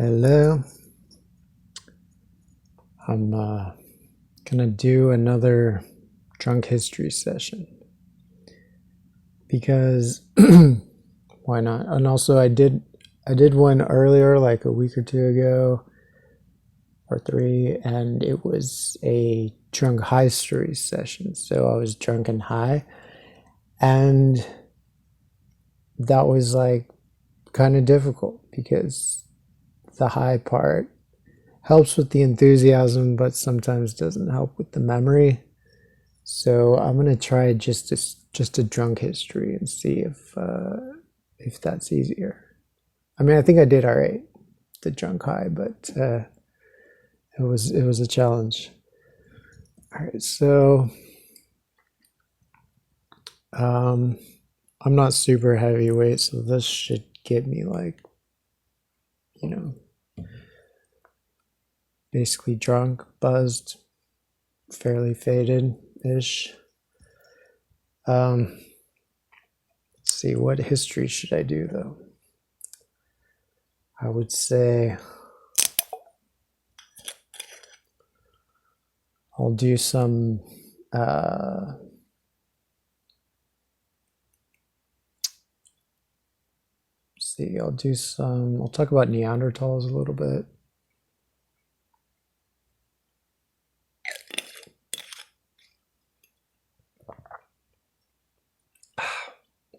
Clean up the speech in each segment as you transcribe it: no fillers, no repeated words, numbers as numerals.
Hello. I'm gonna do another drunk history session because why not? And also I did one earlier, like a week or two ago or three, and it was a drunk history session. So I was drunk and high, and that was like kind of difficult because the high part helps with the enthusiasm, but sometimes doesn't help with the memory. So I'm gonna try just a drunk history and see if that's easier. I mean, I think I did all right, the drunk high, but it was a challenge. All right, so I'm not super heavyweight, so this should get me like, you know, basically drunk, buzzed, fairly faded-ish. Let's see, what history should I do though? I would say I'll do some see, I'll talk about Neanderthals a little bit.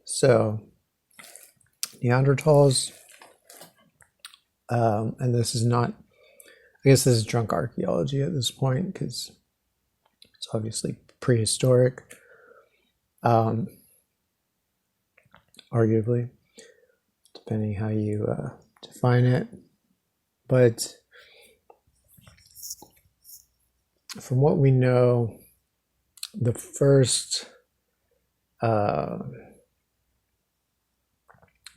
So, Neanderthals, and this is not, I guess this is drunk archaeology at this point because it's obviously prehistoric, arguably, depending how you define it. But from what we know, the first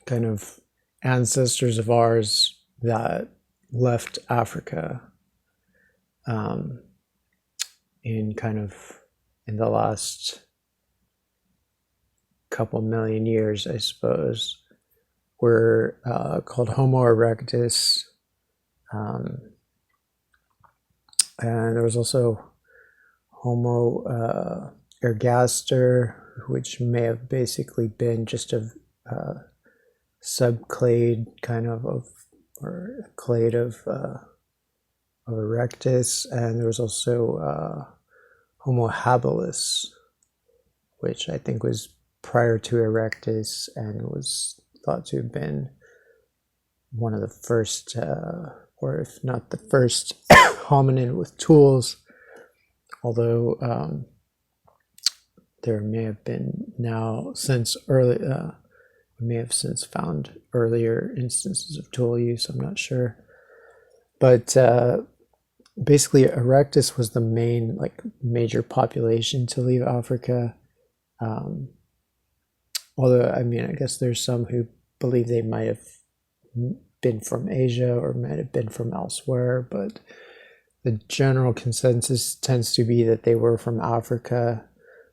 kind of ancestors of ours that left Africa in the last couple million years, I suppose, were called Homo erectus, and there was also Homo ergaster, which may have basically been just a subclade or a clade of erectus, and there was also Homo habilis, which I think was prior to erectus and was thought to have been one of the first, or if not the first, hominin with tools, although there may have been now since early, we may have since found earlier instances of tool use, I'm not sure. But basically erectus was the main, like, major population to leave Africa. Although, I mean, I guess there's some who believe they might have been from Asia or might have been from elsewhere, but the general consensus tends to be that they were from Africa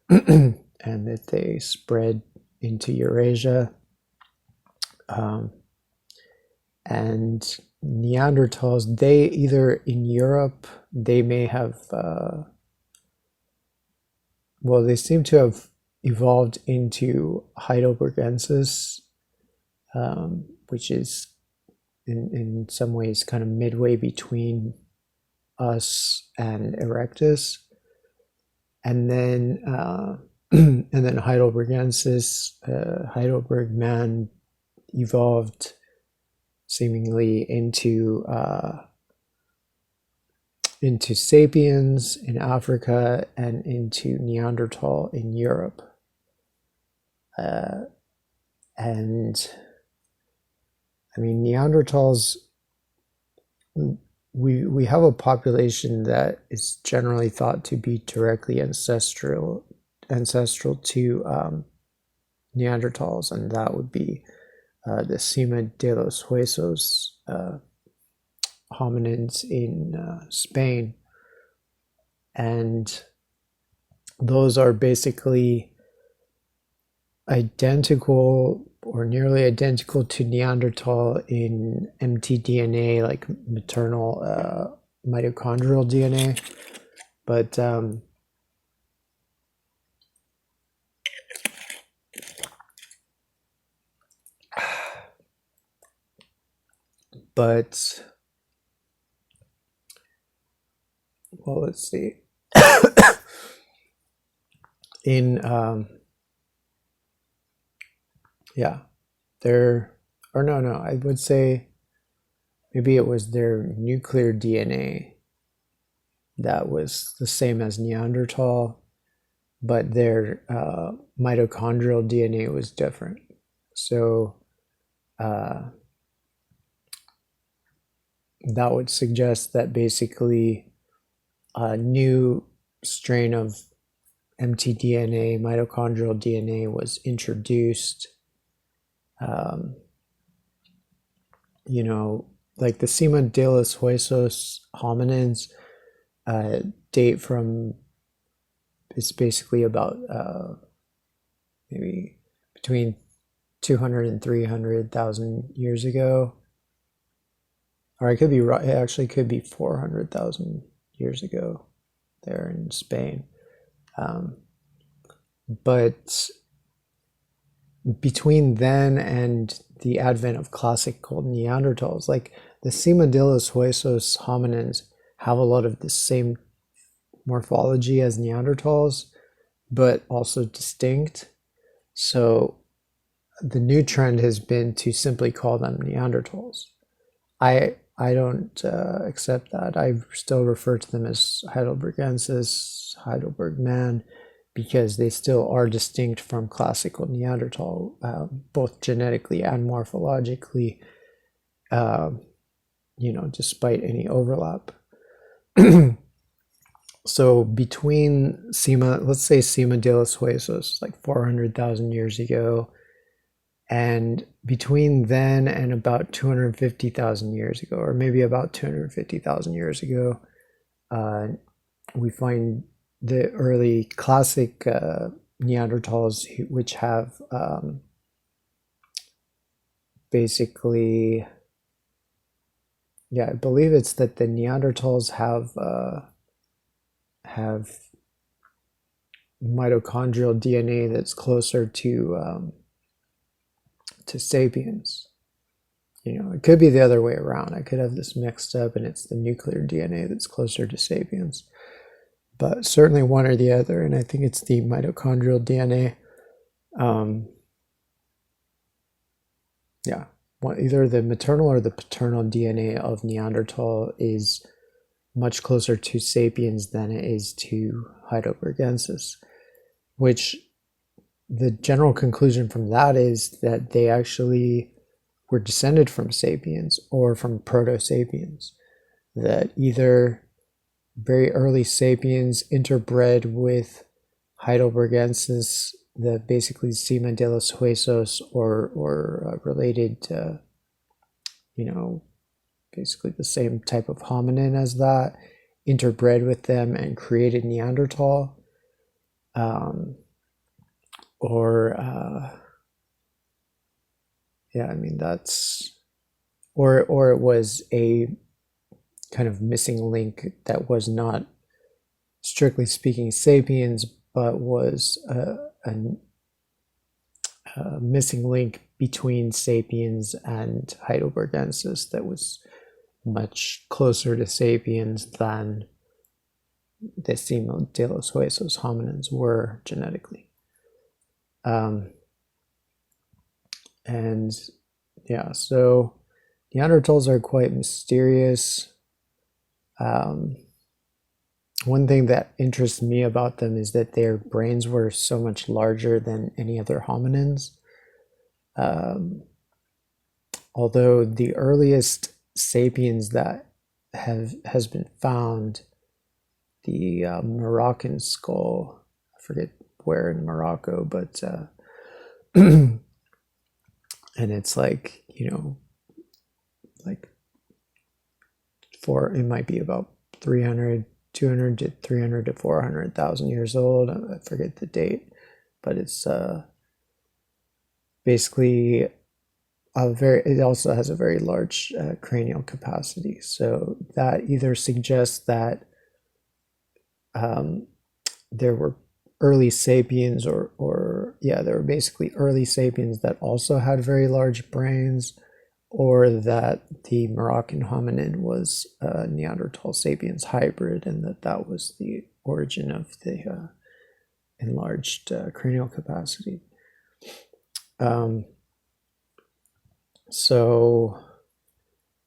and that they spread into Eurasia. And Neanderthals, they either in Europe, they may have, well, they seem to have evolved into Heidelbergensis, which is in some ways kind of midway between us and Erectus. And then Heidelbergensis, Heidelberg man, evolved seemingly into sapiens in Africa and into Neanderthal in Europe. And I mean, Neanderthals, we have a population that is generally thought to be directly ancestral to Neanderthals, and that would be the Cima de los Huesos hominins in Spain. And those are basically identical or nearly identical to Neanderthal in mtDNA, like maternal mitochondrial DNA. But well, let's see. In yeah, I would say maybe it was their nuclear DNA that was the same as Neanderthal, but their mitochondrial DNA was different. So that would suggest that basically a new strain of mtDNA, mitochondrial DNA, was introduced. You know, like the Cima de los Huesos hominins date from, it's basically about maybe between 200 and 300,000 years ago. Or I could be right, it actually could be 400,000 years ago there in Spain. But between then and the advent of classical Neanderthals, like the Cima de los Huesos hominins have a lot of the same morphology as Neanderthals, but also distinct. So the new trend has been to simply call them Neanderthals. I don't accept that. I still refer to them as Heidelbergensis, Heidelberg man, because they still are distinct from classical Neanderthal, both genetically and morphologically, you know, despite any overlap. So between Cima, let's say Cima de los Huesos, like 400,000 years ago, and between then and about 250,000 years ago, or maybe about 250,000 years ago, we find the early classic Neanderthals, which have basically, yeah, I believe it's that the Neanderthals have mitochondrial DNA that's closer to sapiens. You know, it could be the other way around. I could have this mixed up and it's the nuclear DNA that's closer to sapiens. But certainly one or the other, and I think it's the mitochondrial DNA. Yeah, either the maternal or the paternal DNA of Neanderthal is much closer to sapiens than it is to Heidelbergensis, which the general conclusion from that is that they actually were descended from sapiens or from proto-sapiens, that either very early sapiens interbred with Heidelbergensis, the basically Cima de los Huesos, or related to, you know, basically the same type of hominin as that, interbred with them and created Neanderthal, yeah, I mean that's, or it was a kind of missing link that was not strictly speaking sapiens, but was a missing link between sapiens and Heidelbergensis that was much closer to sapiens than the Cima de los Huesos hominins were genetically. And yeah, so Neanderthals are quite mysterious. One thing that interests me about them is that their brains were so much larger than any other hominins. Although the earliest sapiens that has been found, the Moroccan skull, I forget where in Morocco, but and it's like, you know, like it might be about 200 to 300 to 400,000 years old. I forget the date, but it's basically it also has a very large cranial capacity. So that either suggests that there were early sapiens, or yeah, there were basically early sapiens that also had very large brains, or that the Moroccan hominin was a Neanderthal sapiens hybrid, and that was the origin of the enlarged cranial capacity. So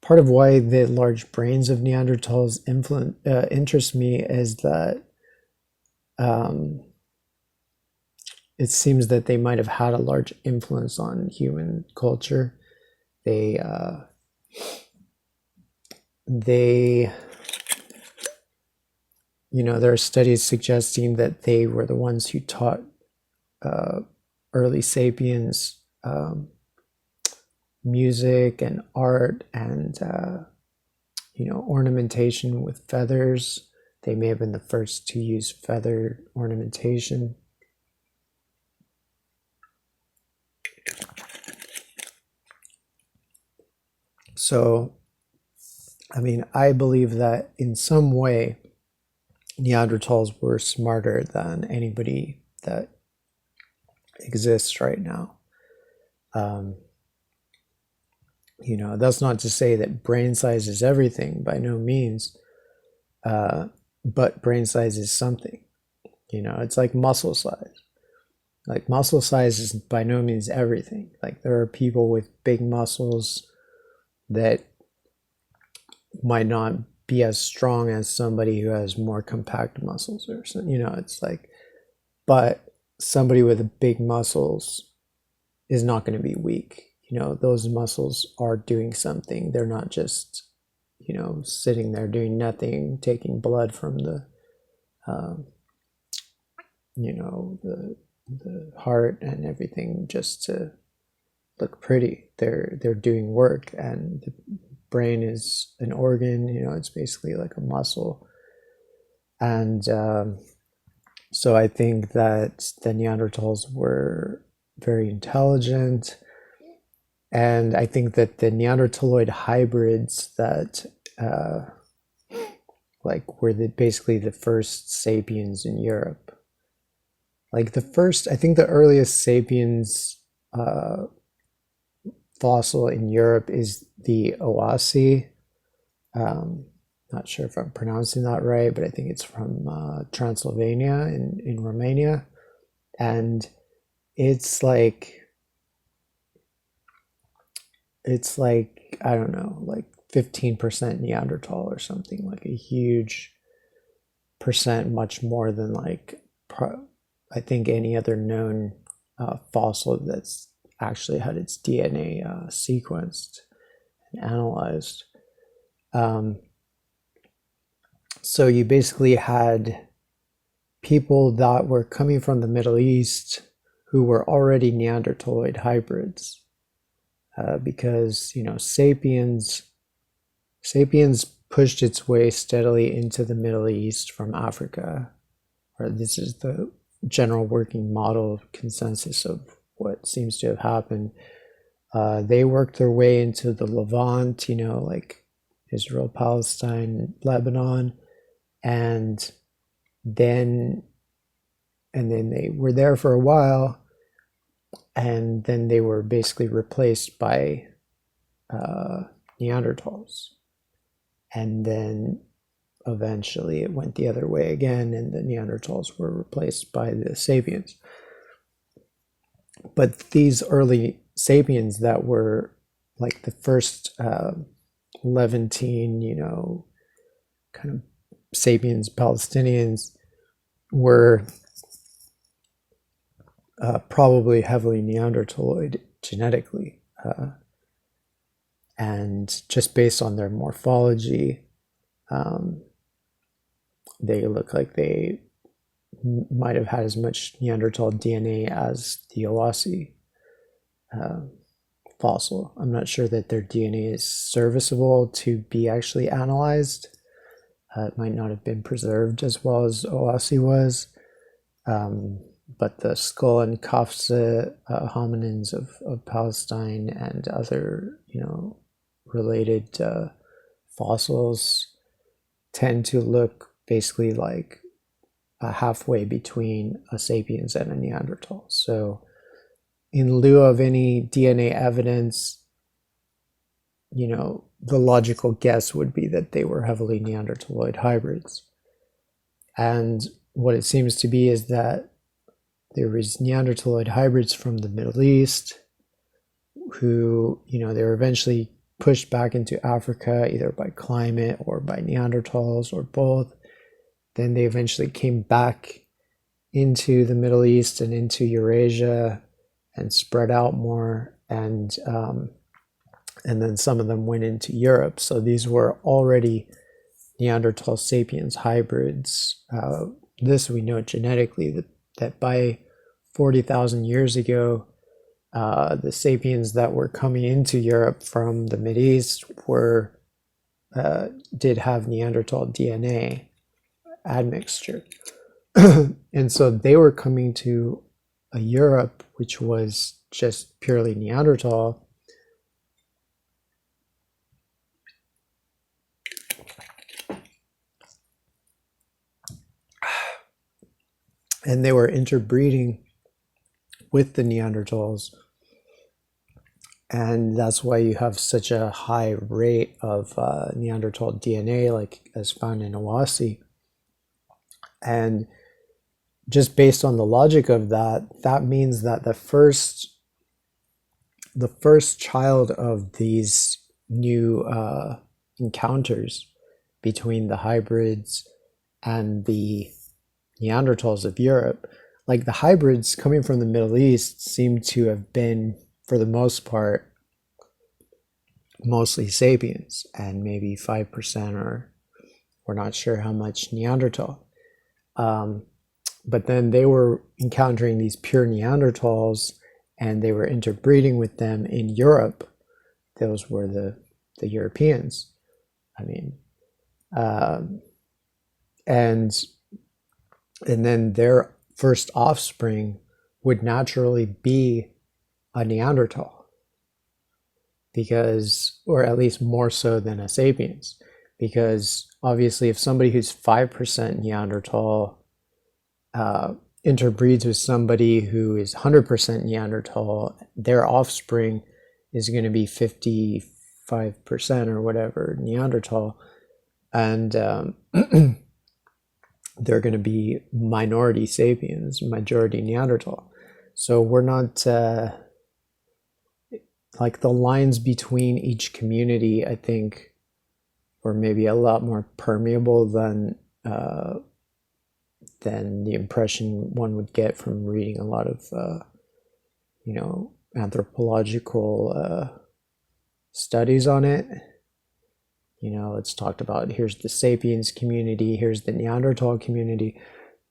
part of why the large brains of Neanderthals interest me is that it seems that they might have had a large influence on human culture. They there are studies suggesting that they were the ones who taught early sapiens music and art and ornamentation with feathers. They may have been the first to use feather ornamentation. So, I mean, I believe that in some way Neanderthals were smarter than anybody that exists right now. That's not to say that brain size is everything, by no means, but brain size is something. It's like muscle size. Like muscle size is by no means everything. Like there are people with big muscles that might not be as strong as somebody who has more compact muscles, or it's like, but somebody with big muscles is not going to be weak. Those muscles are doing something. They're not just sitting there doing nothing, taking blood from the the heart and everything just to look pretty. They're doing work, and the brain is an organ. It's basically like a muscle. And so I think that the Neanderthals were very intelligent, and I think that the Neanderthaloid hybrids that were basically the first sapiens in Europe. Like I think the earliest sapiens fossil in Europe is the Oasi. Not sure if I'm pronouncing that right, but I think it's from Transylvania in Romania. And it's like, I don't know, like 15% Neanderthal or something, like a huge percent, much more than I think any other known fossil that's actually had its DNA sequenced and analyzed. So you basically had people that were coming from the Middle East who were already Neanderthaloid hybrids, because sapiens pushed its way steadily into the Middle East from Africa, or this is the general working model consensus of what seems to have happened. They worked their way into the Levant, like Israel, Palestine, Lebanon, and then they were there for a while, and then they were basically replaced by Neanderthals, and then eventually it went the other way again, and the Neanderthals were replaced by the sapiens. But these early sapiens that were like the first Levantine, kind of sapiens, Palestinians, were probably heavily Neanderthaloid genetically. And just based on their morphology, they look like they might have had as much Neanderthal DNA as the Oasi fossil. I'm not sure that their DNA is serviceable to be actually analyzed. It might not have been preserved as well as Oasi was. but the skull and Kafsa hominins of Palestine and other, related fossils tend to look basically like halfway between a sapiens and a Neanderthal. So in lieu of any DNA evidence, the logical guess would be that they were heavily Neanderthaloid hybrids. And what it seems to be is that there was Neanderthaloid hybrids from the Middle East who, they were eventually pushed back into Africa, either by climate or by Neanderthals or both. Then they eventually came back into the Middle East and into Eurasia and spread out more. And then some of them went into Europe. So these were already Neanderthal sapiens hybrids. This we know genetically that by 40,000 years ago, the sapiens that were coming into Europe from the Mideast did have Neanderthal DNA admixture. And so they were coming to a Europe which was just purely Neanderthal. And they were interbreeding with the Neanderthals. And that's why you have such a high rate of Neanderthal DNA, like as found in Awasi. And just based on the logic of that, that means that the first child of these new encounters between the hybrids and the Neanderthals of Europe, like the hybrids coming from the Middle East seem to have been, for the most part, mostly sapiens, and maybe 5%, or we're not sure how much Neanderthal. But then they were encountering these pure Neanderthals, and they were interbreeding with them in Europe. Those were the Europeans. I mean, and then their first offspring would naturally be a Neanderthal, because, or at least more so than a sapiens, because obviously if somebody who's 5% Neanderthal interbreeds with somebody who is 100% Neanderthal, their offspring is going to be 55% or whatever Neanderthal, and they're going to be minority sapiens, majority Neanderthal. So we're not like the lines between each community, I think, were maybe a lot more permeable than the impression one would get from reading a lot of anthropological studies on it. It's talked about, here's the sapiens community, here's the Neanderthal community,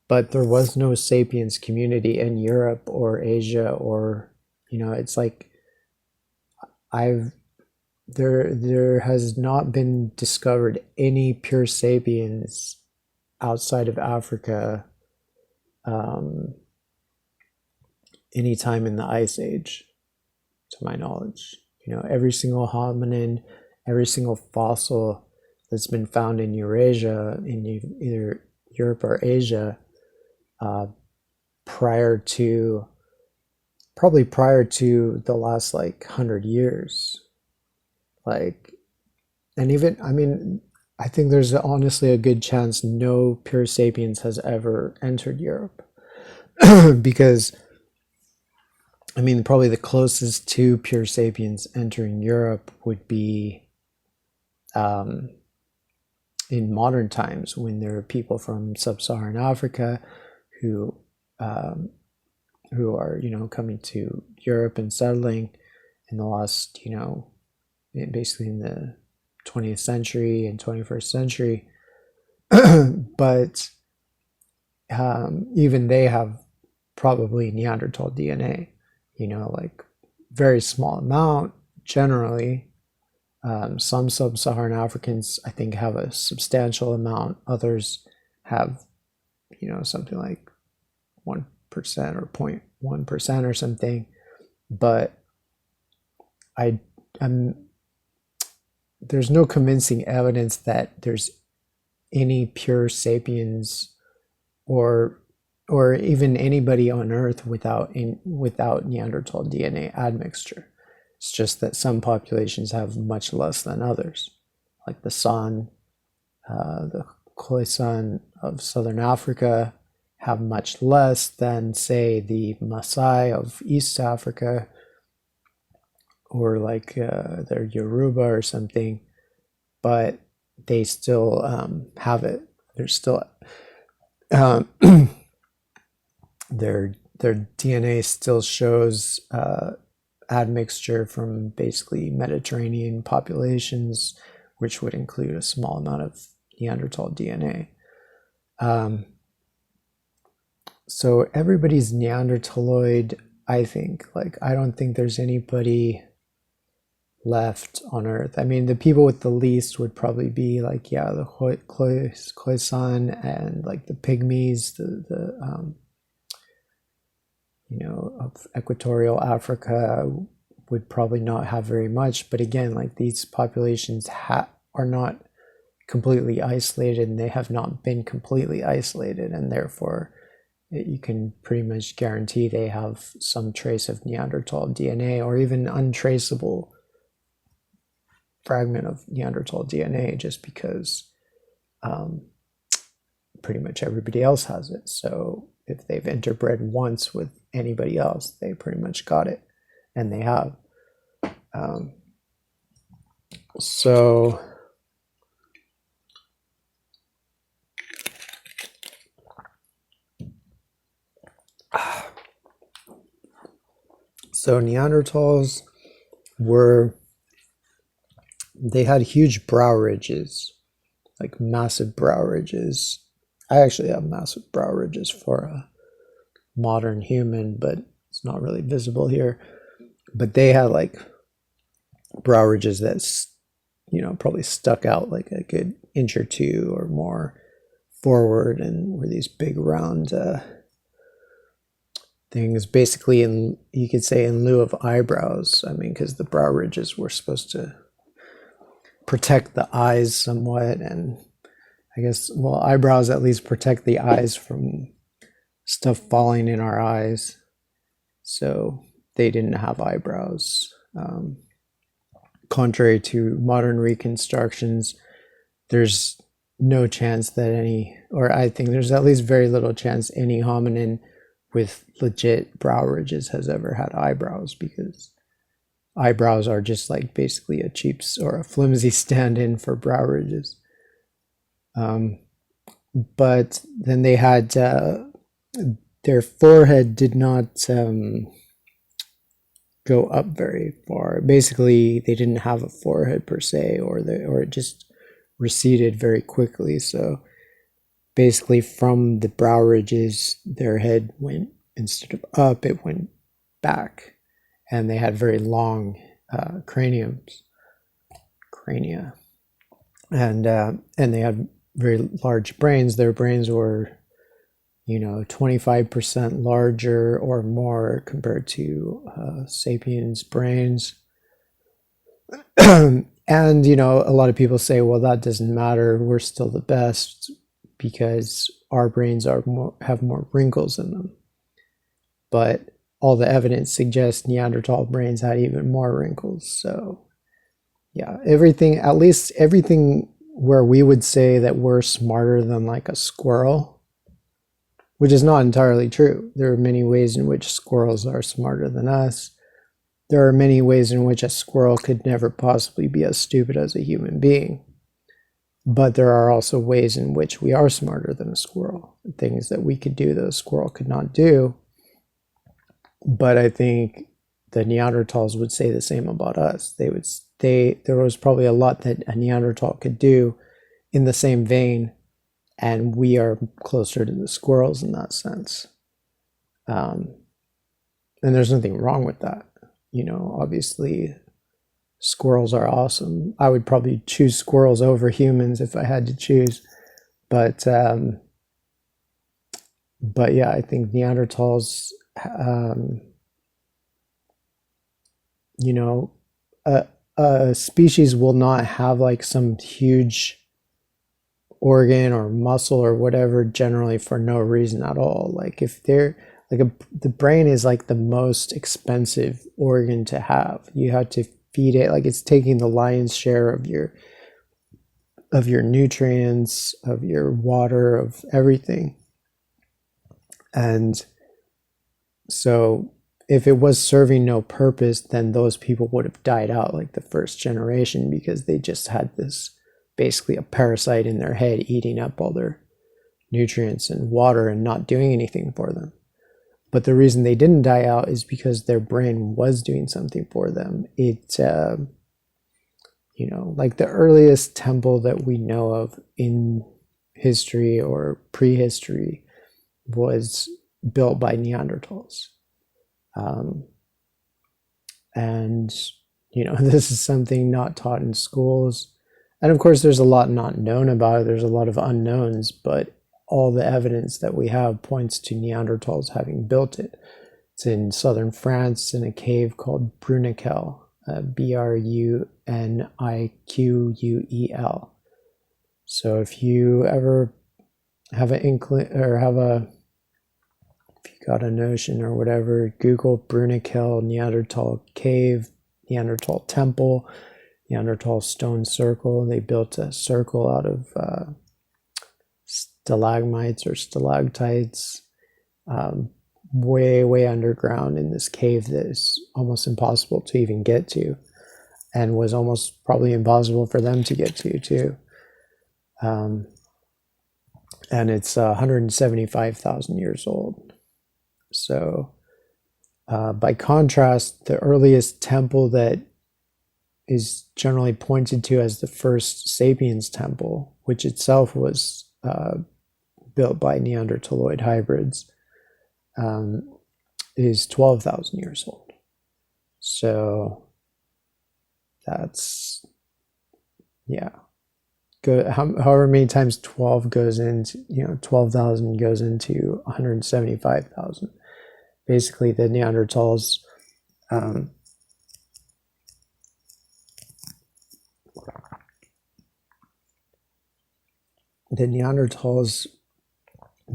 but there was no sapiens community in Europe or Asia, or it's like there has not been discovered any pure sapiens outside of Africa any time in the Ice Age, to my knowledge. Every single hominin, every single fossil that's been found in Eurasia, in either Europe or Asia, prior to the last 100 years, and even, I think there's honestly a good chance no pure sapiens has ever entered Europe. Because probably the closest to pure sapiens entering Europe would be in modern times, when there are people from sub-Saharan Africa who are coming to Europe and settling in the last basically in the 20th century and 21st century. But even they have probably Neanderthal DNA, very small amount generally. Some sub-Saharan Africans, I think, have a substantial amount. Others have, something like 1 or 0.1% or something, but I'm there's no convincing evidence that there's any pure sapiens or even anybody on Earth without Neanderthal DNA admixture. It's just that some populations have much less than others, like the San, the Khoisan of southern Africa have much less than, say, the Maasai of East Africa, or like their Yoruba or something, but they still have it. They're still their DNA still shows admixture from basically Mediterranean populations, which would include a small amount of Neanderthal DNA. So everybody's Neanderthaloid, I think. Like, I don't think there's anybody left on Earth. I mean, the people with the least would probably be like, yeah, the Khoisan and like the Pygmies, the of equatorial Africa would probably not have very much. But again, like, these populations are not completely isolated, and they have not been completely isolated, and therefore you can pretty much guarantee they have some trace of Neanderthal DNA, or even untraceable fragment of Neanderthal DNA, just because pretty much everybody else has it. So if they've interbred once with anybody else, they pretty much got it, and they have. So Neanderthals they had huge brow ridges, like massive brow ridges. I actually have massive brow ridges for a modern human, but it's not really visible here. But they had like brow ridges that, probably stuck out like a good inch or two or more forward, and were these big round things, basically, you could say, in lieu of eyebrows. I mean, because the brow ridges were supposed to protect the eyes somewhat, and I guess, well, eyebrows at least protect the eyes from stuff falling in our eyes. So they didn't have eyebrows. Contrary to modern reconstructions, there's no chance that I think there's at least very little chance any hominin with legit brow ridges has ever had eyebrows, because eyebrows are just like basically a cheap or a flimsy stand-in for brow ridges. But then they had their forehead did not go up very far. Basically, they didn't have a forehead per se, or it just receded very quickly. So basically, from the brow ridges, their head went, instead of up, it went back, and they had very long crania, and they had very large brains. Their brains were 25% larger or more compared to sapiens brains. And a lot of people say, well, that doesn't matter, we're still the best because our brains have more wrinkles in them. But all the evidence suggests Neanderthal brains had even more wrinkles. So yeah, at least everything where we would say that we're smarter than like a squirrel, which is not entirely true. There are many ways in which squirrels are smarter than us. There are many ways in which a squirrel could never possibly be as stupid as a human being. But there are also ways in which we are smarter than a squirrel. Things that we could do that a squirrel could not do. But I think the Neanderthals would say the same about us. There was probably a lot that a Neanderthal could do in the same vein, and we are closer to the squirrels in that sense. And there's nothing wrong with that. Obviously, squirrels are awesome. I would probably choose squirrels over humans if I had to choose. But But yeah, I think Neanderthals, um, you know, a, a species will not have like some huge organ or muscle or whatever generally for no reason at all. Like if they're like the brain is like the most expensive organ to have. You have to feed it, like it's taking the lion's share of your nutrients, of your water, of everything. And so if it was serving no purpose, then those people would have died out like the first generation because they just had this basically a parasite in their head eating up all their nutrients and water and not doing anything for them. But the reason they didn't die out is because their brain was doing something for them. Like the earliest temple that we know of in history or prehistory was built by Neanderthals. Um, and, this is something not taught in schools. And of course, there's a lot not known about it. There's a lot of unknowns, but all the evidence that we have points to Neanderthals having built it. It's in southern France in a cave called Bruniquel, Bruniquel. So if you ever have an inkling or if you got a notion or whatever, Google Bruniquel Neanderthal cave, Neanderthal temple, Neanderthal stone circle. They built a circle out of stalagmites or stalactites, way underground in this cave that is almost impossible to even get to, and was almost probably impossible for them to get to too. And it's 175,000 years old. So by contrast, the earliest temple that is generally pointed to as the first sapiens temple, which itself was built by Neanderthaloid hybrids, is 12,000 years old. So that's, yeah. However many times 12 goes into, 12,000 goes into 175,000. Basically, the Neanderthals, the Neanderthals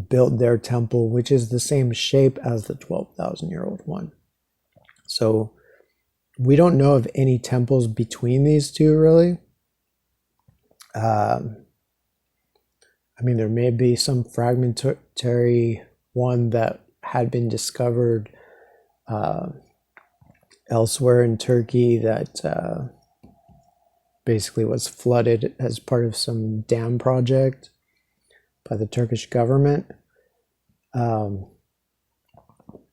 built their temple, which is the same shape as the 12,000-year-old one. So we don't know of any temples between these two, really. There may be some fragmentary one that had been discovered elsewhere in Turkey that basically was flooded as part of some dam project by the Turkish government.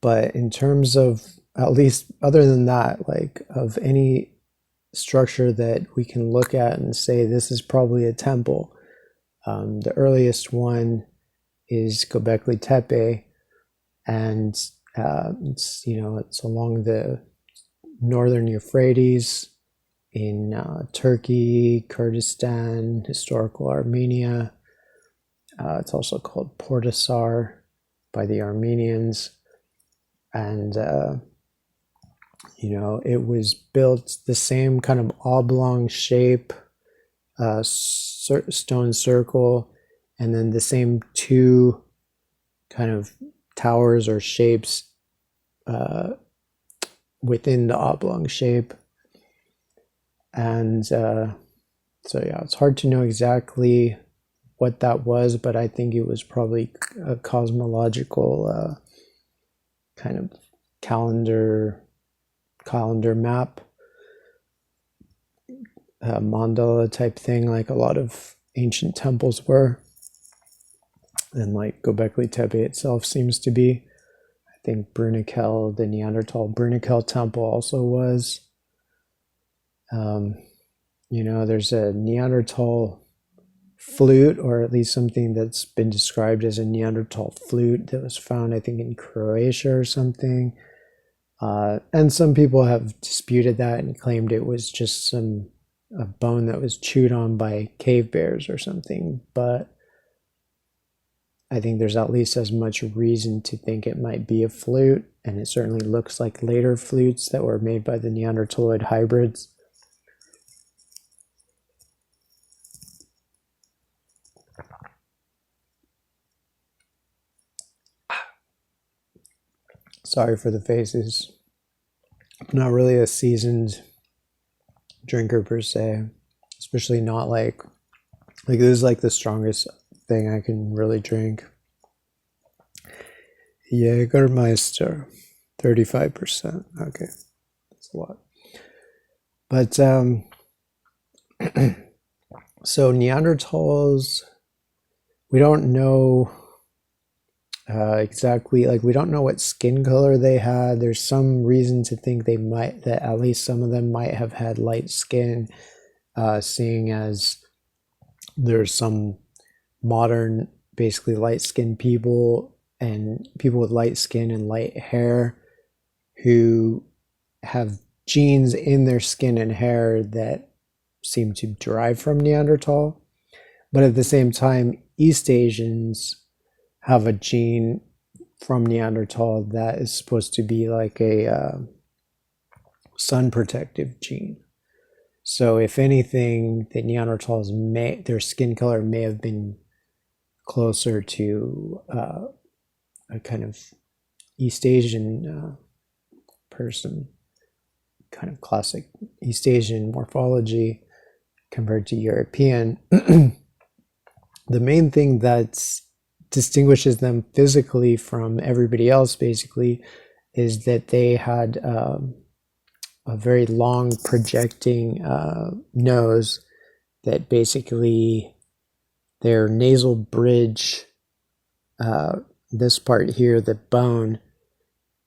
But in terms of, at least other than that, like of any structure that we can look at and say this is probably a temple, the earliest one is Göbekli Tepe, and it's along the northern Euphrates in Turkey, Kurdistan, historical Armenia. It's also called Portasar by the Armenians, and it was built the same kind of oblong shape, stone circle, and then the same two kind of towers or shapes within the oblong shape. And so yeah, it's hard to know exactly what that was, but I think it was probably a cosmological kind of calendar map, mandala type thing, like a lot of ancient temples were, and like Göbekli Tepe itself seems to be. I think Bruniquel, the Neanderthal Bruniquel temple, also was. There's a Neanderthal flute, or at least something that's been described as a Neanderthal flute that was found, I think, in Croatia or something. And some people have disputed that and claimed it was just a bone that was chewed on by cave bears or something. But I think there's at least as much reason to think it might be a flute, and it certainly looks like later flutes that were made by the Neanderthaloid hybrids. Sorry for the faces. I'm not really a seasoned drinker per se, especially not like this is like the strongest thing I can really drink. Jägermeister, 35%. Okay, that's a lot. But so Neanderthals, we don't know exactly, like we don't know what skin color they had. There's some reason to think that at least some of them might have had light skin, seeing as there's some modern, basically light-skinned people and people with light skin and light hair who have genes in their skin and hair that seem to derive from Neanderthal. But at the same time, East Asians have a gene from Neanderthal that is supposed to be like a sun protective gene. So if anything, the Neanderthals their skin color may have been closer to a kind of East Asian person, kind of classic East Asian morphology compared to European. The main thing that distinguishes them physically from everybody else basically is that they had a very long projecting nose that basically their nasal bridge, this part here, the bone,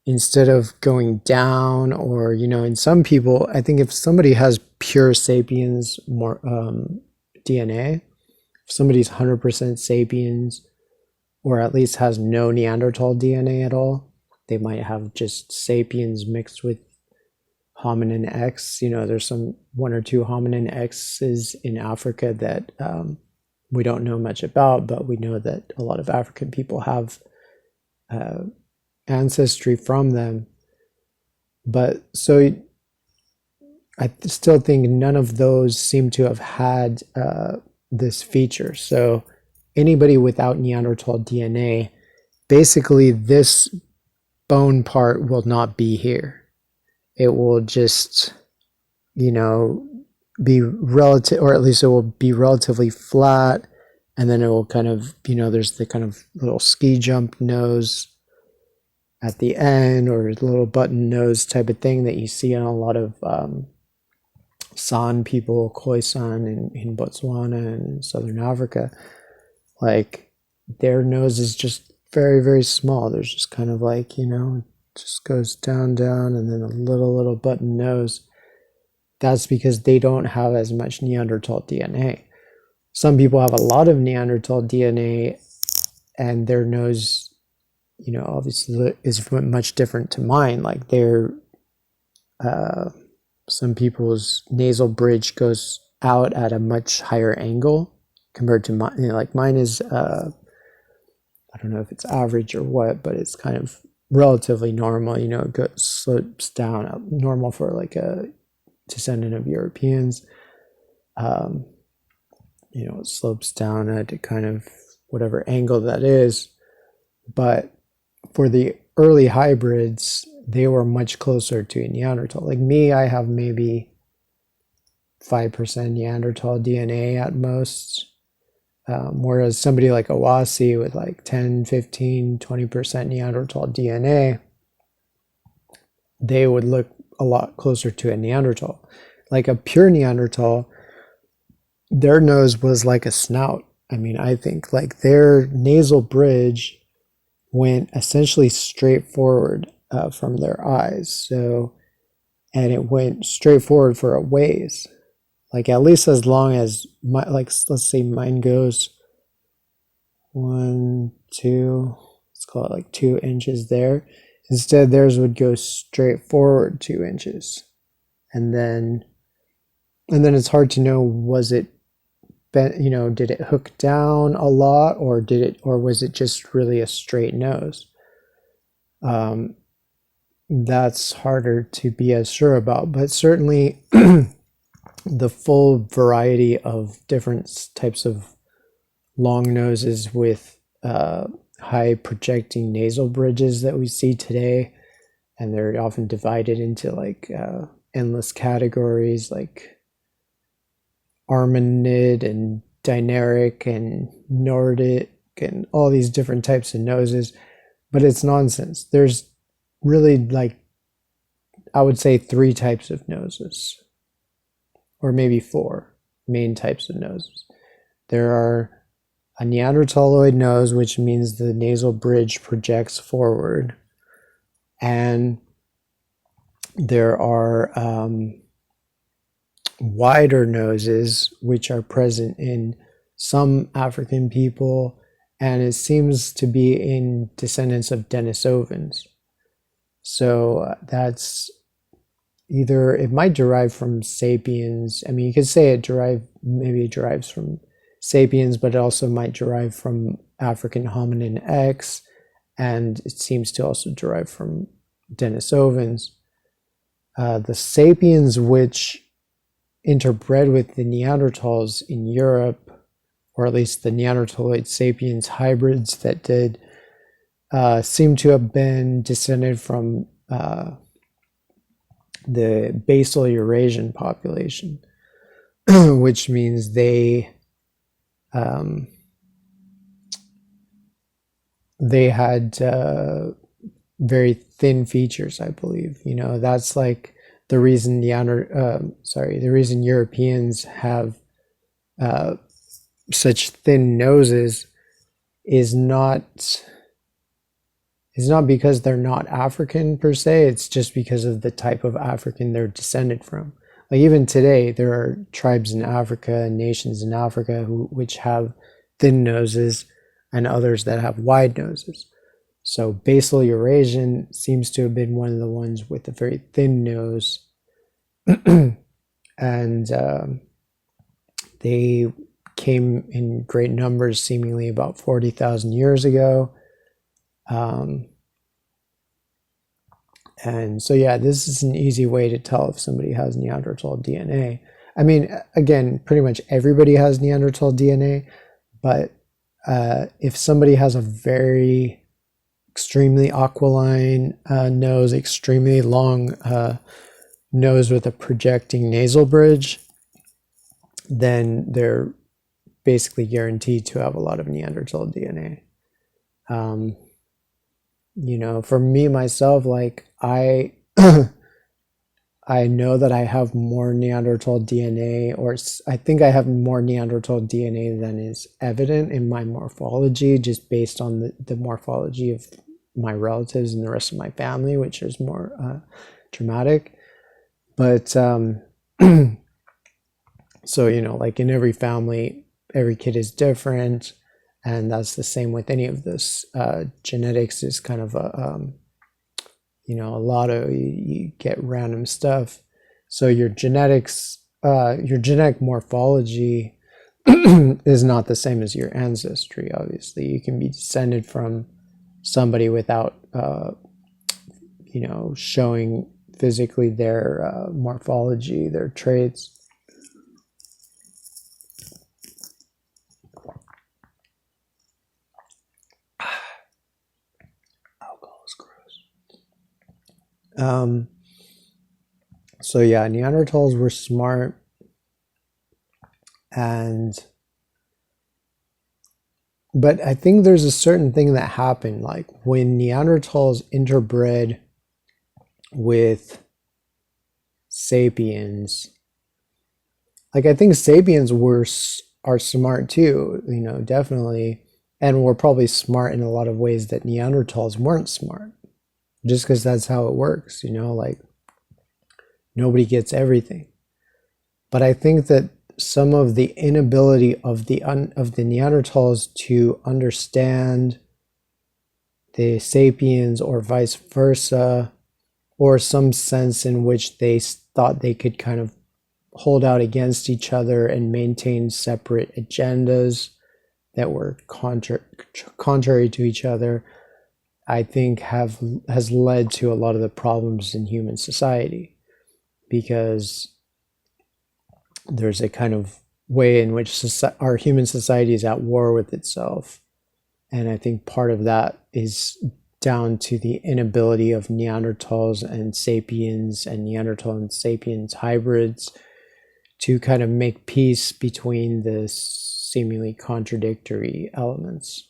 instead of going down, or in some people, I think if somebody has pure sapiens DNA, if somebody's 100% sapiens, or at least has no Neanderthal DNA at all, they might have just sapiens mixed with hominin X. There's one or two hominin X's in Africa that we don't know much about, but we know that a lot of African people have ancestry from them. But so I still think none of those seem to have had this feature. So anybody without Neanderthal DNA, basically this bone part will not be here. It will just, be relative, or at least it will be relatively flat, and then it will kind of, there's the kind of little ski jump nose at the end, or a little button nose type of thing that you see in a lot of San people, Khoisan in Botswana and in Southern Africa. Like their nose is just very, very small. There's just kind of like, just goes down, and then a little button nose. That's because they don't have as much Neanderthal DNA. Some people have a lot of Neanderthal DNA, and their nose, obviously is much different to mine. Like some people's nasal bridge goes out at a much higher angle compared to mine. Like mine is, I don't know if it's average or what, but it's kind of relatively normal. It slopes down, normal for like a descendant of Europeans. It slopes down at a kind of whatever angle that is. But for the early hybrids, they were much closer to Neanderthal. Like me, I have maybe 5% Neanderthal DNA at most. Whereas somebody like Owasi with like 10, 15, 20% Neanderthal DNA, they would look a lot closer to a Neanderthal. Like a pure Neanderthal, their nose was like a snout. I mean, I think like their nasal bridge went essentially straight forward from their eyes. So, and it went straight forward for a ways. Like at least as long as let's say mine goes 1, 2, let's call it like 2 inches there. Instead, theirs would go straight forward 2 inches. And then it's hard to know, was it bent, did it hook down a lot, or was it just really a straight nose? That's harder to be as sure about, but certainly the full variety of different types of long noses with high projecting nasal bridges that we see today, and they're often divided into like endless categories like Armanid and Dinaric and Nordic and all these different types of noses, but it's nonsense. There's really, like, I would say 3 types of noses, or maybe 4 main types of noses. There are a Neanderthaloid nose, which means the nasal bridge projects forward, and there are wider noses, which are present in some African people, and it seems to be in descendants of Denisovans. So that's either, it might derive from sapiens. I mean, you could say maybe it derives from sapiens, but it also might derive from African hominin X, and it seems to also derive from Denisovans. The sapiens which interbred with the Neanderthals in Europe, or at least the Neanderthaloid sapiens hybrids that did, seem to have been descended from the basal Eurasian population, which means they had very thin features, I believe. That's like the reason the reason Europeans have such thin noses is not because they're not African per se. It's just because of the type of African they're descended from. Like even today, there are tribes in Africa and nations in Africa which have thin noses, and others that have wide noses. So basal Eurasian seems to have been one of the ones with a very thin nose, and they came in great numbers, seemingly about 40,000 years ago. And so, yeah, this is an easy way to tell if somebody has Neanderthal DNA. I mean, again, pretty much everybody has Neanderthal DNA, but if somebody has a very extremely aquiline nose, extremely long nose with a projecting nasal bridge, then they're basically guaranteed to have a lot of Neanderthal DNA. For me, myself, like I know that I have more Neanderthal DNA, or I think I have more Neanderthal DNA than is evident in my morphology, just based on the morphology of my relatives and the rest of my family, which is more dramatic. But so, like in every family, every kid is different, and that's the same with any of this. Genetics is kind of a lot of, you get random stuff. So your genetics, your genetic morphology is not the same as your ancestry. Obviously, you can be descended from somebody without, showing physically their morphology, their traits. Alcohol is gross. So yeah, Neanderthals were smart, but I think there's a certain thing that happened, like when Neanderthals interbred with sapiens. Like I think sapiens are smart too, definitely, and were probably smart in a lot of ways that Neanderthals weren't smart, just because that's how it works, like nobody gets everything. But I think that some of the inability of the Neanderthals to understand the sapiens, or vice versa, or some sense in which they thought they could kind of hold out against each other and maintain separate agendas that were contrary to each other, I think has led to a lot of the problems in human society, because there's a kind of way in which our human society is at war with itself. And I think part of that is down to the inability of Neanderthals and sapiens and Neanderthal and sapiens hybrids to kind of make peace between the seemingly contradictory elements.